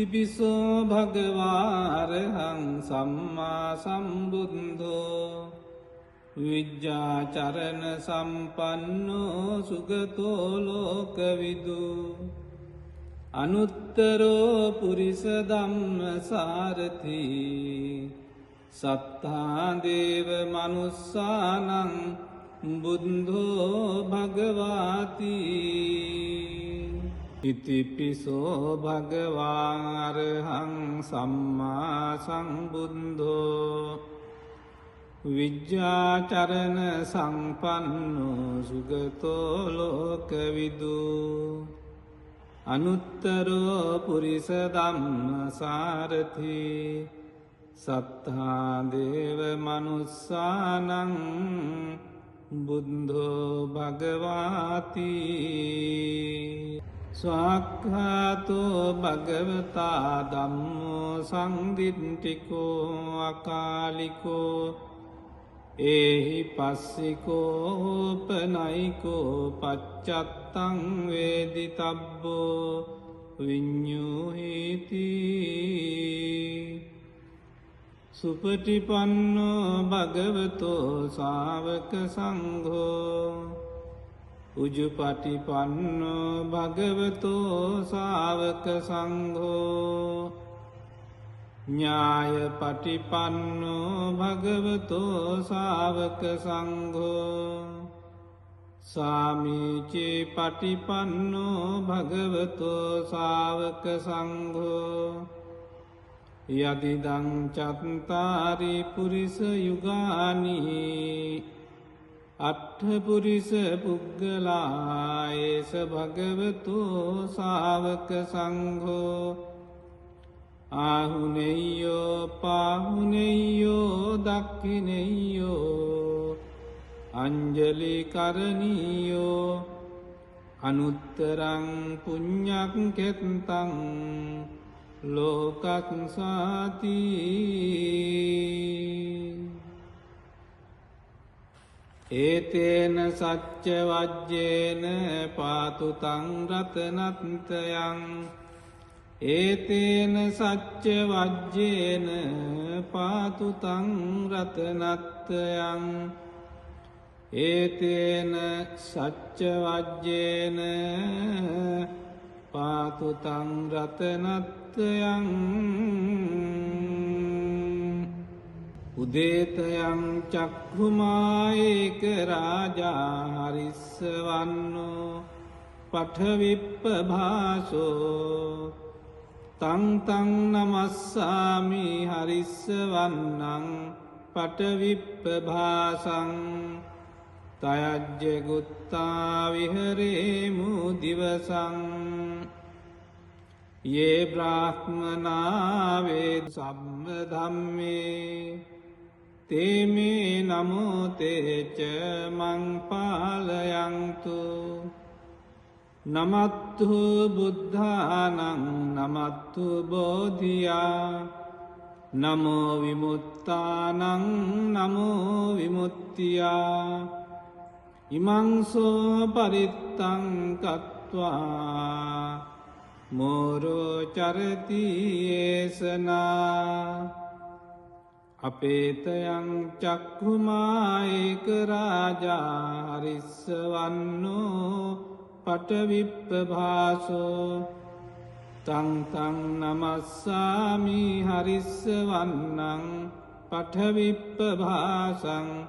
ඉතිපිසෝ භගවාරහං සම්මා සම්බුද්ධෝ විජ්ජාචරණ සම්පන්නෝ සුගතෝ ලෝකවිදු අනුත්තරෝ පුරිස ධම්මසාරති සත්තා දේව මනුස්සානං බුද්ධෝ භගවාති ඉතිපිසෝ භගවාරහං සම්මා සම්බුද්ධෝ විජ්ජාචරණ සම්පන්නෝ සුගතෝ ලෝකවිදු අනුත්තරෝ පුරිස ධම්මසාරති සත්තා දේව මනුස්සානං බුද්ධෝ භගවාති ස්වාක්ඛාතෝ භගවතා ධම්මෝ සංදිට්ඨිකෝ අකාලිකෝ ඒහි පස්සිකෝ පනයිකෝ පච්චත්තං වේදිතබ්බෝ විඤ්ඤුහිති සුපටිපන්නෝ භගවතෝ ශාවක සංඝෝ උජුපටිපන්නෝ භගවතෝ ශාවක සංඝෝ ඥායපටිපන්නෝ භගවතෝ ශාවක සංඝෝ සාමීචි පටිපන්නෝ භගවතෝ ශාවක සංඝෝ යදිදං චත්තාරි පුරිස යුගානි අට්ඨ පුරිස පුග්ගලායේස භගවතෝ ශාවක සංඝෝ ආහුනෙය්‍යෝ පාහුනෙය්‍යෝ දක්ඛිනෙය්‍යෝ අංජලි කරණීයෝ අනුත්තරං පුඤ්ඤං කෙත්තං ලෝකස්සාති ඒතේන සච්ච වජ්ජේන පාතු තං රතනත්යං ඒතේන සච්ච වජ්ජේන පාතු තං රතනත්යං ඒතේන සච්ච වජ්ජේන පාතු තං රතනත්යං උදේතයං චක්ඛුමායේක රාජා හරිස්සවන්නෝ පඨවිප්පභාසෝ තං තං නමස්සාමි හරිස්සවන්නං පඨවිප්පභාසං තයජ්ජ ගුත්තා විහරේමු දිවසං යේ බ්‍රාහ්මනා වේ සම්ම ධම්මේ තේමේ නමෝ තේච මං පාලයන්තු නමත්තු බුද්ධානං නමත්තු බෝධියා නමෝ විමුත්තානං නමෝ විමුක්තියා ඉමංසෝ පරිත්තං කତ୍වා මෝරෝ චරති ඒසනා අපේතයං චක්ඛුමායේක රාජා හරිස්සවන්නෝ පඨවිප්පභාසෝ තං තං නමස්සාමි හරිස්සවන්නං පඨවිප්පභාසං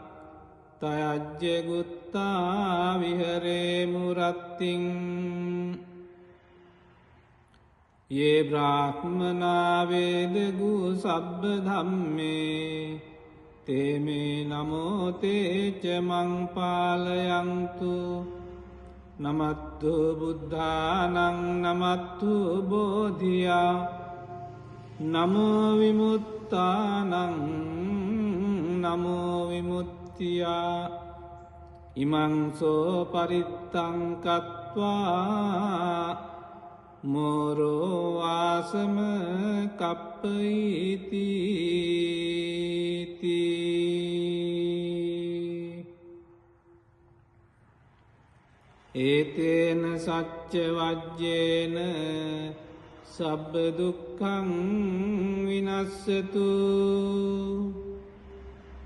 තයජ්ජ ගුත්තා විහරේමු රත්තිං යේ බ්‍රාහ්මනා වේදගු සබ්බ ධම්මේ තේමේ නමෝ තේච මං පාලයන්තු නමත්තු බුද්ධානං නමත්තු බෝධියා නමෝ විමුත්තානං නමෝ විමුක්තියා ඉමංසෝ පරිත්තං කତ୍වා මෝරෝ ආසම කප්පයිති ඒතේන සච්ච වජ්ජේන සබ්බ දුක්ඛං විනස්සතු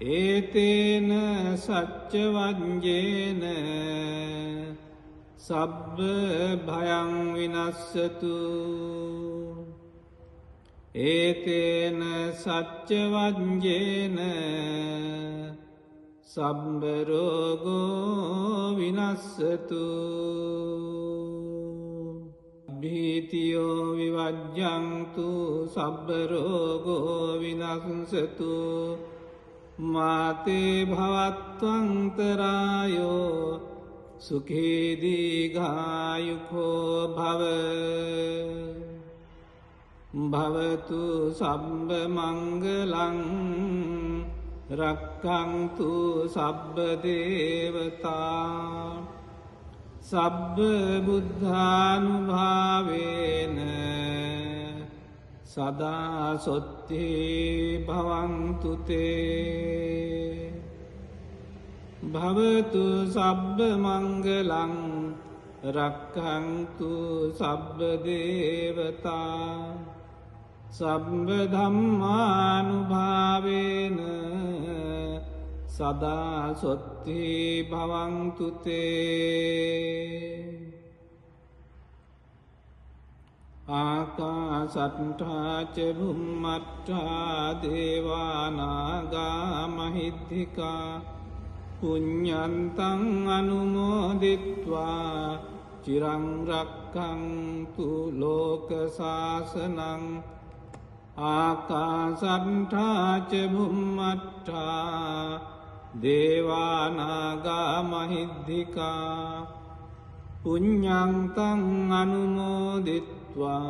ඒතේන සච්ච වජ්ජේන සබ්බ භයං විනස්සතු ඒතේන සච්ච වජ්ජේන සබ්බ රෝගෝ විනස්සතු භීතියෝ විවජ්ජන්තු සබ්බ රෝගෝ විනස්සතු මාතේ භවත්වන්තරායෝ සුඛී දීඝායුඛෝ භව භවතු සබ්බ මංගලං රක්ඛන්තු සබ්බ දේවතා සබ්බ බුද්ධානුභාවේන සදා සොත්ති භවන්තු තේ භවතු සබ්බ මංගලං රක්ඛන්තු සබ්බ දේවතා සබ්බ ධම්මානුභාවේන සදා සොත්ති භවන්තු තේ ආකාසට්ඨා ච භුම්මට්ඨා දේවානාගා මහිද්దికා පුඤ්ඤන්තං අනුමෝදිත්වා චිරං රක්ඛන්තු ලෝක සාසනං ආකාසට්ඨා ච භුම්මට්ඨා දේවානාගා මහිද්దికා පුඤ්ඤන්තං අනුමෝදිත්වා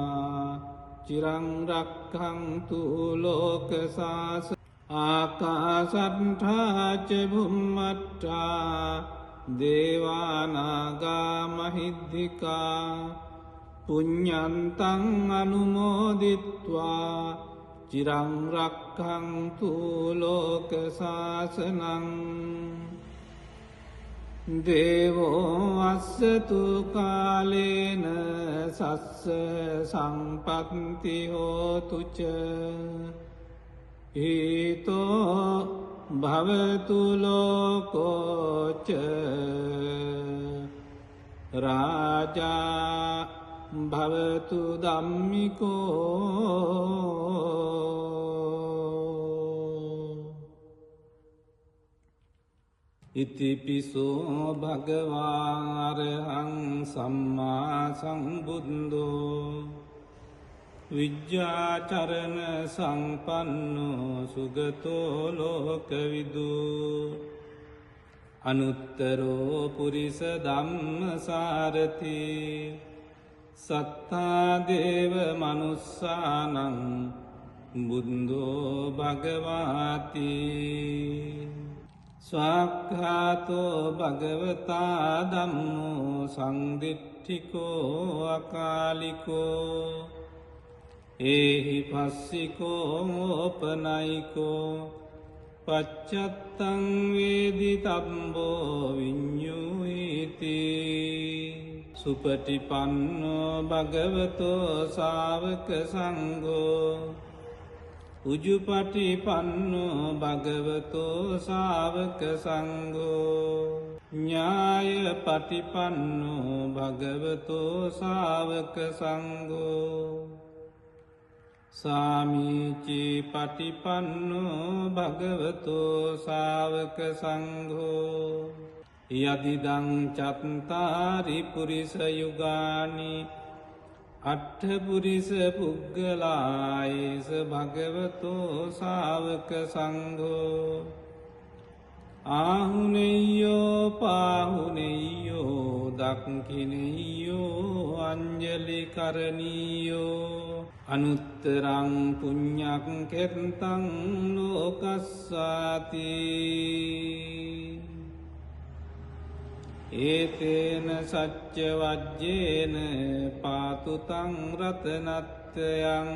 චිරං රක්ඛන්තු ලෝක සාසනං ආකාසට්ඨා ච භුම්මට්ඨා දේවානාගා මහිද්దికා පුඤ්ඤන්තං අනුමෝදිත්වා චිරං රක්ඛන්තු ලෝක සාසනං දේවෝ අස්සතු කාලේන සස්ස සම්පත්ති හෝතු ච ඊතෝ භවතු ලෝකෝච රාජා භවතු ධම්මිකෝ ඉතිපිසෝ භගවාරහං සම්මා සම්බුද්ධෝ විජ්ජාචරණ සංපන්නෝ සුගතෝ ලෝකවිදු අනුත්තරෝ පුරිස ධම්මසාරති සත්තා දේව මනුස්සානං බුද්ධෝ භගවාති ස්වාක්ඛාතෝ භගවතා ධම්මෝ සංදිට්ඨිකෝ අකාලිකෝ ඒහි පස්සිකෝ ඕපනයිකෝ පච්චත්තං වේදිතබ්බෝ විඤ්ඤුහිති සුපටිපන්නෝ භගවතෝ ශාවක සංඝෝ උජුපටිපන්නෝ භගවතෝ ශාවක සංඝෝ ඥායපටිපන්නෝ භගවතෝ ශාවක සංඝෝ සාමීචි පටිපන්නෝ භගවතෝ ශාවක සංඝෝ යදිදං චත්තාරි පුරිස යුගානි අට්ඨ පුරිස පුග්ගලායේස භගවතෝ ශාවක සංඝෝ ආහුනෙය්‍යෝ පාහුනෙය්‍යෝ දක්ඛිනෙය්‍යෝ අංජලි කරණීයෝ අනුත්තරං පුඤ්ඤං කෙත්තං ලෝකස්සාති ඒතේන සච්ච වජ්ජේන පාතු තං රතනත්යං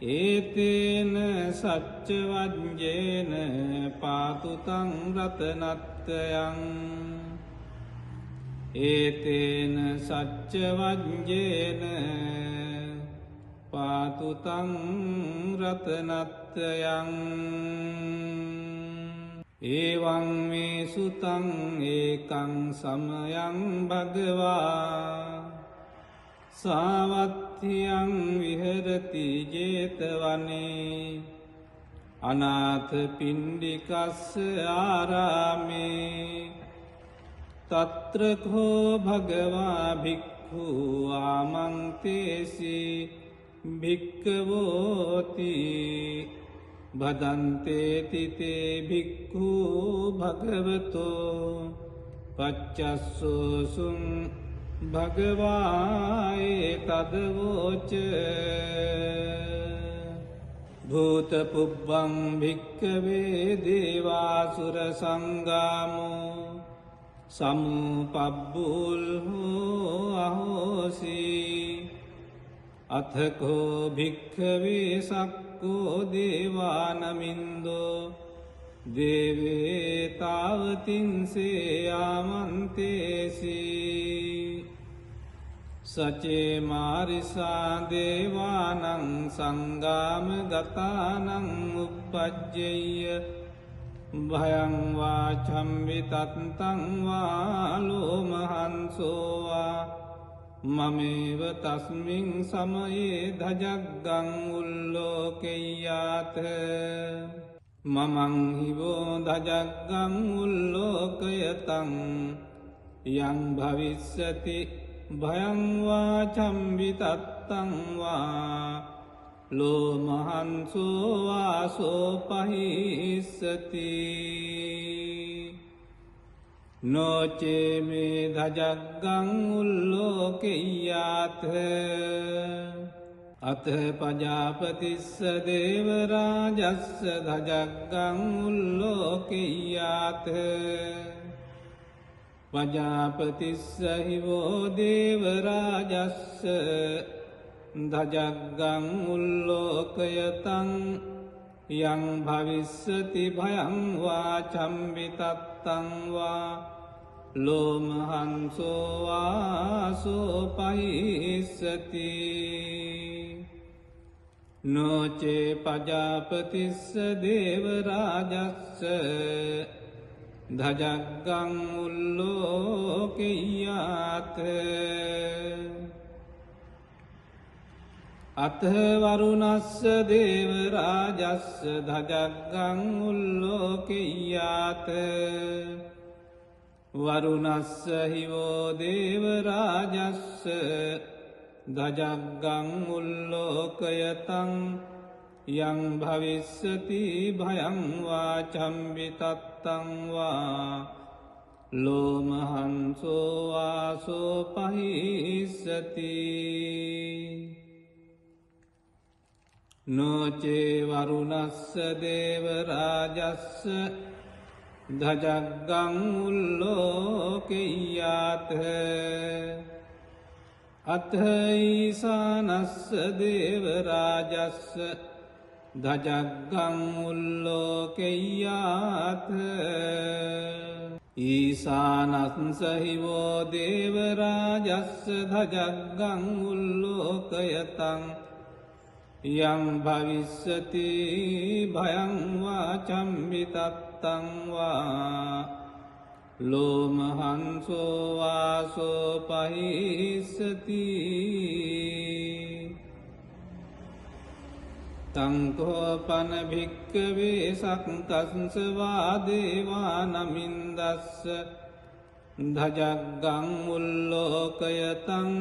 ඒතේන සච්ච වජ්ජේන පාතු තං රතනත්යං ඒතේන සච්චවජ්ජේන පාතුතං රතනත්තයං ඒවං මේ සුතං ඒකං සමයං භගවා සාවත්තියං විහෙරති ජේතවනේ අනාථ පිණ්ඩිකස්ස ආරාමේ තත්‍රකෝ භගවා භික්ඛු ආමන්තේසි භික්ඛවෝති භදන්තේති තේ භික්ඛු භගවතෝ පච්චස්සෝසුං භගවායේ තදවෝච භූතපුබ්බං භික්ඛවේ දේවාසුර සංගාමෝ සමුපබ්බුල්හෝ අහෝසී අථකෝ භික්ඛවේ සක්කෝ දේවානමින්දෝ දේවේ තාවතින්සේ ආමන්තේසී සචේ මාරිසා දේවානං සංගාම ගතානං උප්පජ්ජෙය්‍ය භයං වා චම්විතත්තං වා ලෝමහංසෝවා මමේව තස්මින් සමයේ ධජග්ගං උල්ලෝකෙය්‍යාත මමං හිවෝ ධජග්ගං උල්ලෝකයතං යං භවිස්සති භයං වා චම්විතත්තං වා ලෝමහංසෝ වාසෝ පහිස්සති නොචේ මේ ධජග්ගං උල්ලෝකෙය්‍යාත අත පජාපතිස්ස දේවරාජස්ස ධජග්ගං උල්ලෝකෙය්‍යාත පජාපතිස්ස හිවෝ දේවරාජස්ස ධජග්ගං උල්ලෝකයතං යං භවිස්සති භයං වා චම්විතත්තං වා ලෝමහංසෝ වාසෝ පහිස්සති නොචේ පජාපතිස්ස දේවරාජස්ස ධජග්ගං උල්ලෝකෙය්‍යාත අත වරුණස්ස දේවරාජස්ස ධජග්ගං උල්ලෝකෙය්‍යාත වරුණස්ස හිවෝ දේවරාජස්ස ධජග්ගං උල්ලෝකයතං යං භවිස්සති භයං වා චම්විතත්තං වා ලෝමහංසෝ වාසෝ පහිස්සති නොචේ වරුණස්ස දේවරාජස්ස ධජග්ගං උල්ලෝකෙය්‍යාත අත ඊසානස්ස දේවරාජස්ස ධජග්ගං උල්ලෝකෙය්‍යාත ඊසානස්ස හිවෝ දේවරාජස්ස ධජග්ගං උල්ලෝකයතං යං භවිස්සති භයං වා චම්විතත්තං වා ලෝමහංසෝ වාසෝ පහිස්සති තංකෝපන භික්කවේ සක්කස්ස වා දේවානමින්දස්ස ධජග්ගං උල්ලෝකයතං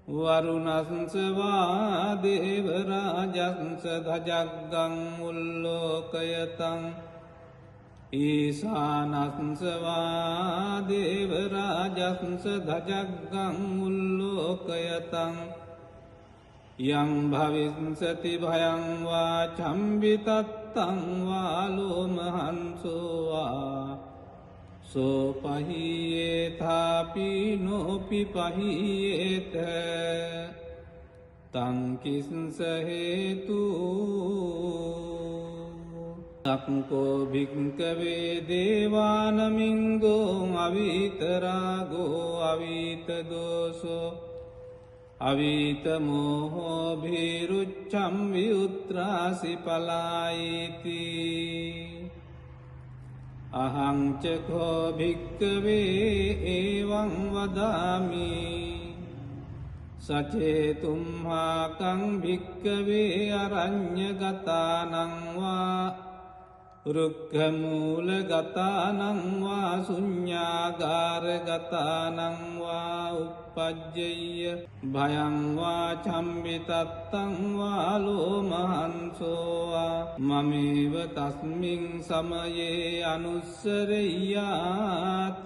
වරුණස්ස වා දේවරාජස්ස ධජග්ගං උල්ලෝකයතං ඊසානස්ස වා දේවරාජස්ස ධජග්ගං උල්ලෝකයතං යං භවිස්සති භයං වා චම්විතත්තං වා ලෝමහංසෝ වා සෝපහියේතාපි නොපි පහියේත තං කිස්ස හේතු අක්කෝ භික්කවේ දේවානමින්ගෝ අවිතරාගෝ අවිතදෝසෝ අවිත මෝහෝ භීරුච්චම් විඋත්‍රාසි පලායිති අහංචකෝ භික්කවේ ඒවං වදාමි සචේතුම්හාකං භික්කවේ අරඤ්ඤගතානංවා රුක්ඛමූලගතානංවා ශුඤ්ඤාගාරගතානංවා uppajjeyya භයංවා චම්බිතත්තංවා ලෝමහංසෝවා මමේව තස්මින් සමයේ අනුස්සරෙය්‍යාත්